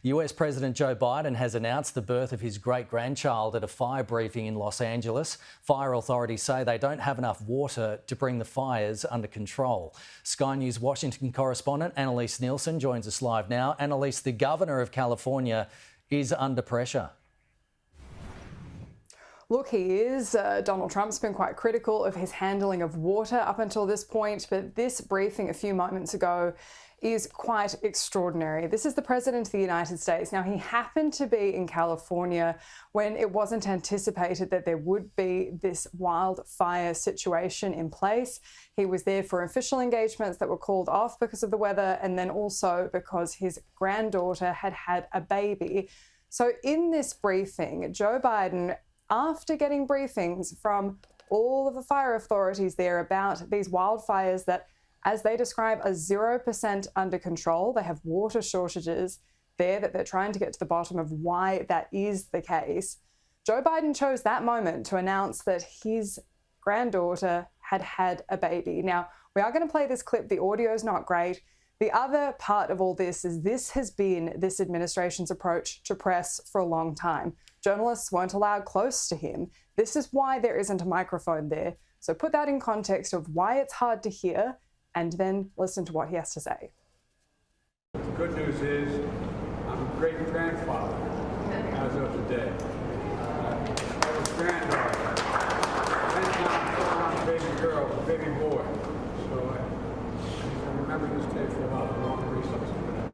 US President Joe Biden has announced the birth of his great-grandchild at a fire briefing in Los Angeles. Fire authorities say they don't have enough water to bring the fires under control. Sky News Washington correspondent Annelise Nielsen joins us live now. Annelise, the governor of California is under pressure. Look, he is. Donald Trump's been quite critical of his handling of water up until this point, but this briefing a few moments ago is quite extraordinary. This is the President of the United States. Now, he happened to be in California when it wasn't anticipated that there would be this wildfire situation in place. He was there for official engagements that were called off because of the weather, and then also because his granddaughter had had a baby. So in this briefing, Joe Biden, after getting briefings from all of the fire authorities there about these wildfires that, as they describe, are 0% under control. They have water shortages there that they're trying to get to the bottom of why that is the case. Joe Biden chose that moment to announce that his granddaughter had had a baby. Now, we are going to play this clip. The audio is not great. The other part of all this is this has been this administration's approach to press for a long time. Journalists weren't allowed close to him. This is why there isn't a microphone there. So put that in context of why it's hard to hear, and then listen to what he has to say. The good news is I'm a great-grandfather as of today. I was granddaughter. Then I'm a baby girl, a baby boy. So I remember this day for a while. I want to research for that.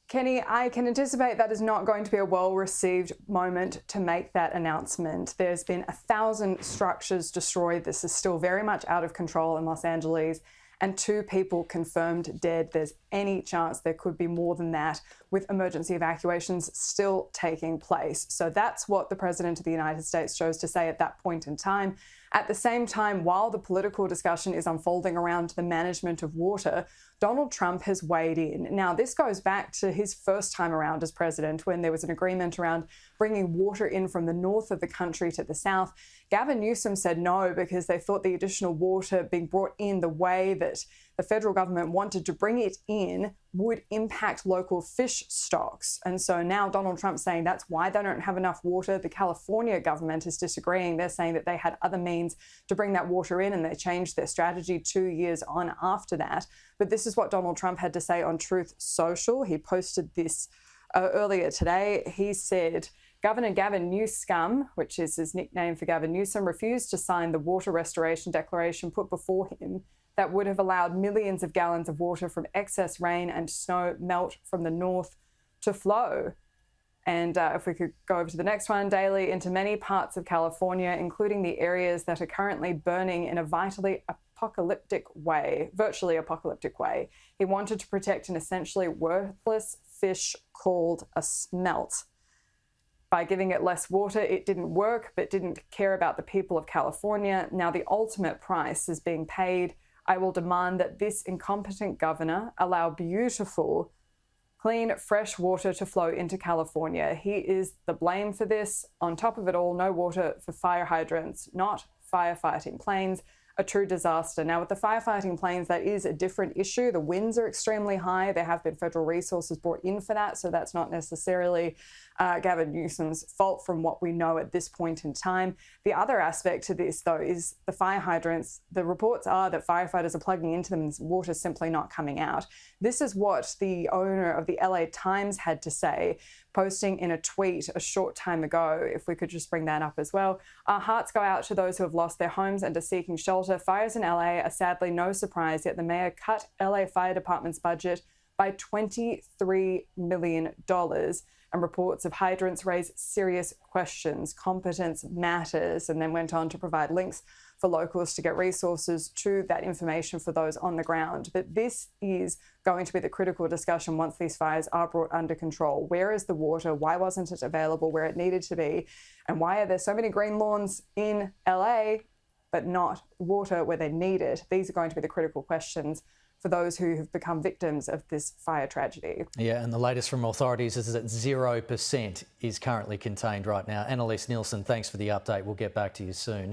Kenny, I can anticipate that is not going to be a well-received moment to make that announcement. There's been 1,000 structures destroyed. This is still very much out of control in Los Angeles, and 2 people confirmed dead. There's any chance there could be more than that, with emergency evacuations still taking place. So that's what the President of the United States chose to say at that point in time. At the same time, while the political discussion is unfolding around the management of water, Donald Trump has weighed in. Now, this goes back to his first time around as president, when there was an agreement around bringing water in from the north of the country to the south. Gavin Newsom said no because they thought the additional water being brought in the way that the federal government wanted to bring it in would impact local fish stocks. And so now Donald Trump's saying that's why they don't have enough water. The California government is disagreeing. They're saying that they had other means to bring that water in, and they changed their strategy 2 years on after that. But this is what Donald Trump had to say on Truth Social. He posted this earlier today. He said, Governor Gavin Newsom, which is his nickname for Gavin Newsom, refused to sign the water restoration declaration put before him that would have allowed millions of gallons of water from excess rain and snow melt from the north to flow. And if we could go over to the next one, daily into many parts of California, including the areas that are currently burning in a virtually apocalyptic way. He wanted to protect an essentially worthless fish called a smelt. By giving it less water, it didn't work, but didn't care about the people of California. Now the ultimate price is being paid. I will demand that this incompetent governor allow beautiful, clean, fresh water to flow into California. He is the blame for this. On top of it all, no water for fire hydrants, not firefighting planes. A true disaster. Now, with the firefighting planes, that is a different issue. The winds are extremely high. There have been federal resources brought in for that, so that's not necessarily Gavin Newsom's fault from what we know at this point in time. The other aspect to this, though, is the fire hydrants. The reports are that firefighters are plugging into them and water's simply not coming out. This is what the owner of the LA Times had to say, posting in a tweet a short time ago. If we could just bring that up as well. Our hearts go out to those who have lost their homes and are seeking shelter. Fires in LA are sadly no surprise, yet the mayor cut LA Fire Department's budget by $23 million. And reports of hydrants raise serious questions. Competence matters. And then went on to provide links for locals to get resources to that information for those on the ground. But this is going to be the critical discussion once these fires are brought under control. Where is the water? Why wasn't it available where it needed to be? And why are there so many green lawns in LA, but not water where they need it? These are going to be the critical questions for those who have become victims of this fire tragedy. Yeah, and the latest from authorities is that 0% is currently contained right now. Annelise Nielsen, thanks for the update. We'll get back to you soon.